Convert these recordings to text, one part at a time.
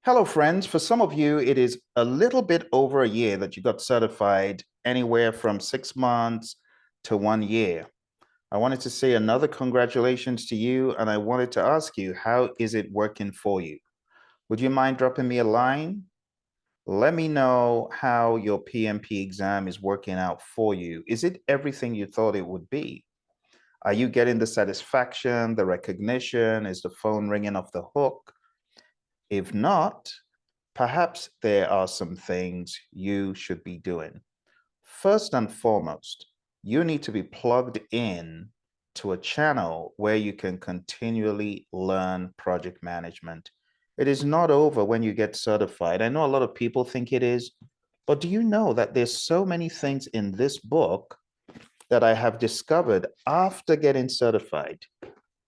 Hello, friends. For some of you, it is a little bit over a year that you got certified, anywhere from 6 months to 1 year. I wanted to say another congratulations to you, and I wanted to ask you, how is it working for you? Would you mind dropping me a line? Let me know how your PMP exam is working out for you. Is it everything you thought it would be? Are you getting the satisfaction, the recognition? Is the phone ringing off the hook? If not, perhaps there are some things you should be doing. First and foremost, you need to be plugged in to a channel where you can continually learn project management. It is not over when you get certified. I know a lot of people think it is, but do you know that there's so many things in this book that I have discovered after getting certified?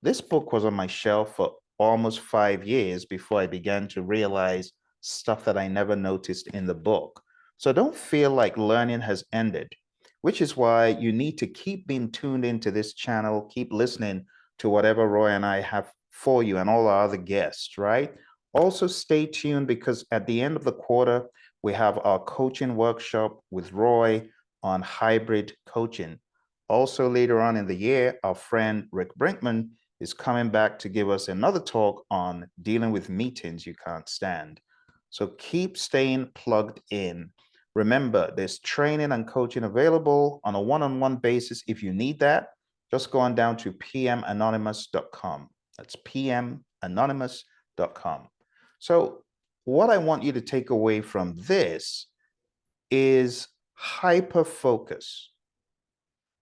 This book was on my shelf for almost 5 years before I began to realize stuff that I never noticed in the book. So don't feel like learning has ended, which is why you need to keep being tuned into this channel, keep listening to whatever Roy and I have for you and all our other guests, right? Also, stay tuned because at the end of the quarter, we have our coaching workshop with Roy on hybrid coaching. Also, later on in the year, our friend Rick Brinkman is coming back to give us another talk on dealing with meetings you can't stand. So keep staying plugged in. Remember, there's training and coaching available on a one-on-one basis. If you need that, just go on down to pmanonymous.com. That's pmanonymous.com. So what I want you to take away from this is hyper focus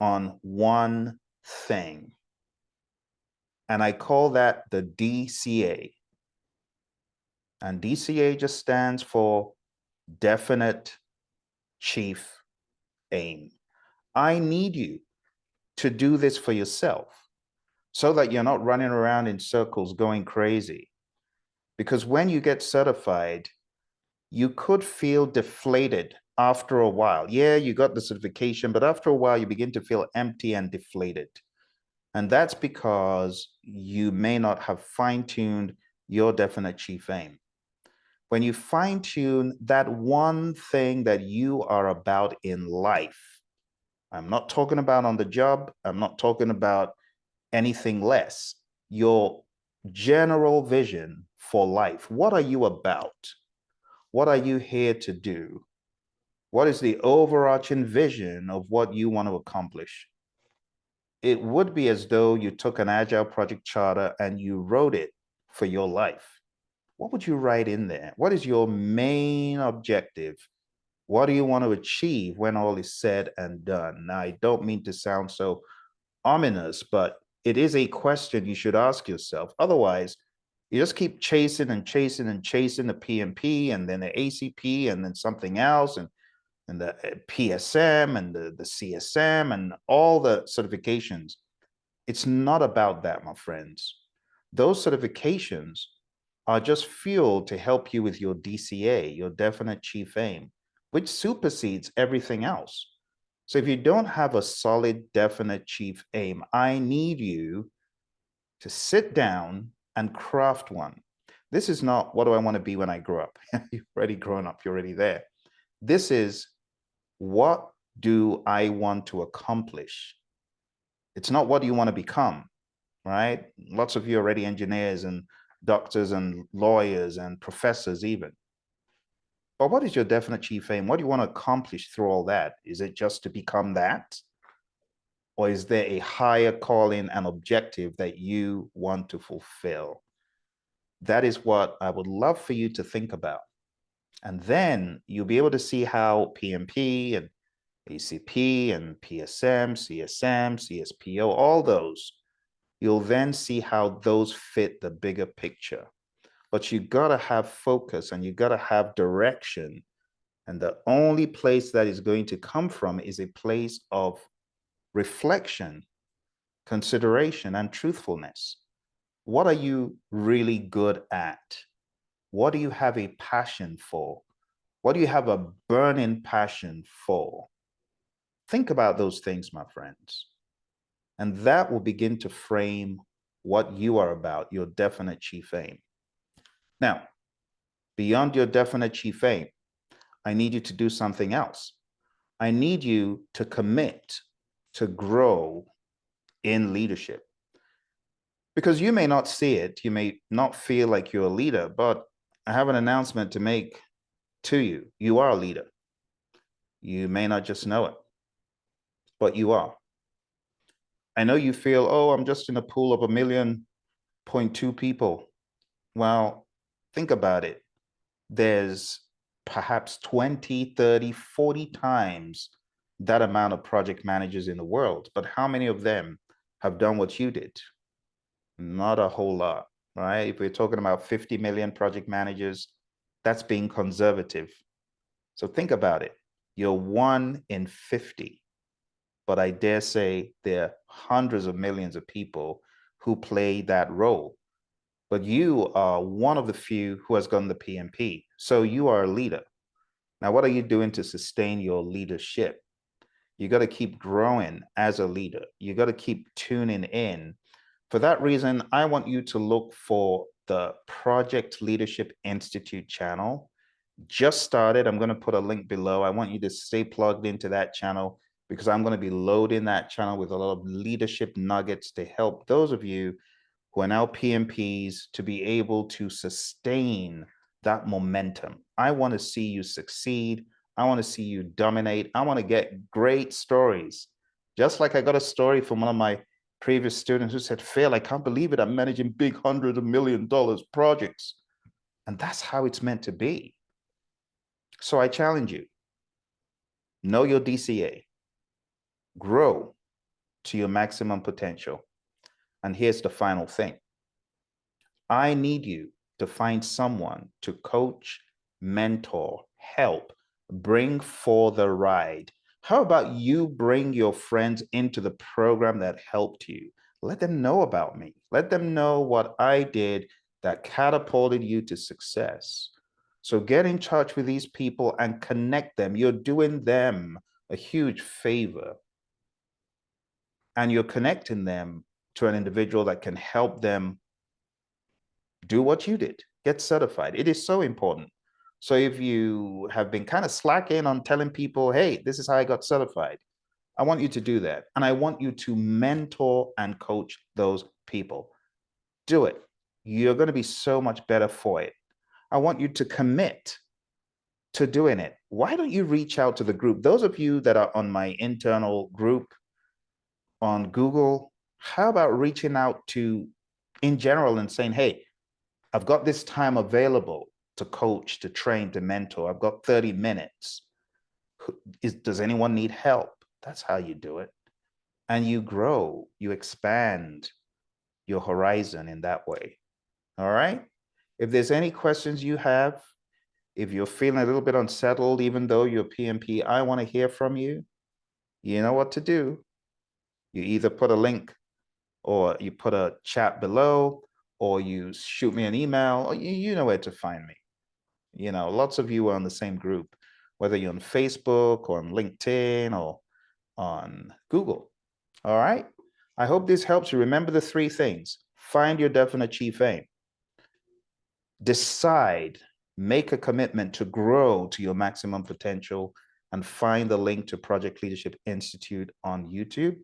on one thing. And I call that the DCA. And DCA just stands for definite chief aim. I need you to do this for yourself so that you're not running around in circles going crazy. Because when you get certified, you could feel deflated after a while. Yeah, you got the certification, but after a while, you begin to feel empty and deflated. And that's because you may not have fine-tuned your definite chief aim. When you fine-tune that one thing that you are about in life, I'm not talking about on the job, I'm not talking about anything less, your general vision for life. What are you about? What are you here to do? What is the overarching vision of what you want to accomplish? It would be as though you took an Agile project charter and you wrote it for your life. What would you write in there? What is your main objective? What do you want to achieve when all is said and done? Now, I don't mean to sound so ominous, but it is a question you should ask yourself. Otherwise, you just keep chasing and chasing and chasing the PMP and then the ACP and then something else and the PSM and the CSM and all the certifications. It's not about that, my friends. Those certifications are just fuel to help you with your DCA, your definite chief aim, which supersedes everything else. So if you don't have a solid, definite chief aim, I need you to sit down and craft one. This is not, what do I want to be when I grow up? You've already grown up, you're already there. This is, what do I want to accomplish? It's not what do you want to become, right? Lots of you are already engineers and doctors and lawyers and professors even. But what is your definite chief aim? What do you want to accomplish through all that? Is it just to become that? Or is there a higher calling and objective that you want to fulfill? That is what I would love for you to think about. And then you'll be able to see how PMP and ACP and PSM, CSM, CSPO, all those, you'll then see how those fit the bigger picture. But you gotta have focus and you gotta have direction. And the only place that is going to come from is a place of reflection, consideration, and truthfulness. What are you really good at? What do you have a passion for? What do you have a burning passion for? Think about those things, my friends. And that will begin to frame what you are about, your definite chief aim. Now, Beyond your definite chief aim, I need you to do something else. I need you to commit to grow in leadership. Because you may not see it, you may not feel like you're a leader, but I have an announcement to make to you. You are a leader. You may not just know it, but you are. I know you feel, oh, I'm just in a pool of 1.2 million people. Well, think about it. There's perhaps 20, 30, 40 times that amount of project managers in the world. But how many of them have done what you did? Not a whole lot, right? If we're talking about 50 million project managers, that's being conservative. So think about it. You're 1 in 50, but I dare say there are hundreds of millions of people who play that role. But you are one of the few who has gotten the PMP. So you are a leader. Now, what are you doing to sustain your leadership? You got to keep growing as a leader. You got to keep tuning in. For that reason, I want you to look for the Project Leadership Institute channel. Just started. I'm going to put a link below. I want you to stay plugged into that channel because I'm going to be loading that channel with a lot of leadership nuggets to help those of you who are now PMPs to be able to sustain that momentum. I want to see you succeed. I want to see you dominate. I want to get great stories. Just like I got a story from one of my previous students who said, Phil, I can't believe it. I'm managing big $100 million projects. And that's how it's meant to be. So I challenge you, know your DCA, grow to your maximum potential. And here's the final thing. I need you to find someone to coach, mentor, help, bring for the ride. How about you bring your friends into the program that helped you? Let them know about me. Let them know what I did that catapulted you to success. So get in touch with these people and connect them. You're doing them a huge favor. And you're connecting them to an individual that can help them do what you did, get certified. It is so important. So if you have been kind of slacking on telling people, hey, this is how I got certified, I want you to do that. And I want you to mentor and coach those people. Do it. You're going to be so much better for it. I want you to commit to doing it. Why don't you reach out to the group? Those of you that are on my internal group on Google, how about reaching out to in general and saying, hey, I've got this time available to coach, to train, to mentor. I've got 30 minutes. Does anyone need help? That's how you do it. And you grow, you expand your horizon in that way. All right. If there's any questions you have, if you're feeling a little bit unsettled, even though you're PMP, I want to hear from you. You know what to do. You either put a link or you put a chat below, or you shoot me an email, or you know where to find me. You know, lots of you are on the same group, whether you're on Facebook or on LinkedIn or on Google. All right. I hope this helps you. Remember the 3 things. Find your definite chief aim. Decide, make a commitment to grow to your maximum potential, and find the link to Project Leadership Institute on YouTube,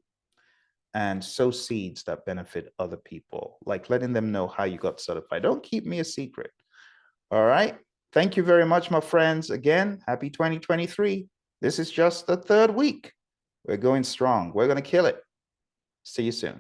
and sow seeds that benefit other people, like letting them know how you got certified. Don't keep me a secret. All right. Thank you very much, my friends. Again, happy 2023. This is just the 3rd week. We're going strong. We're going to kill it. See you soon.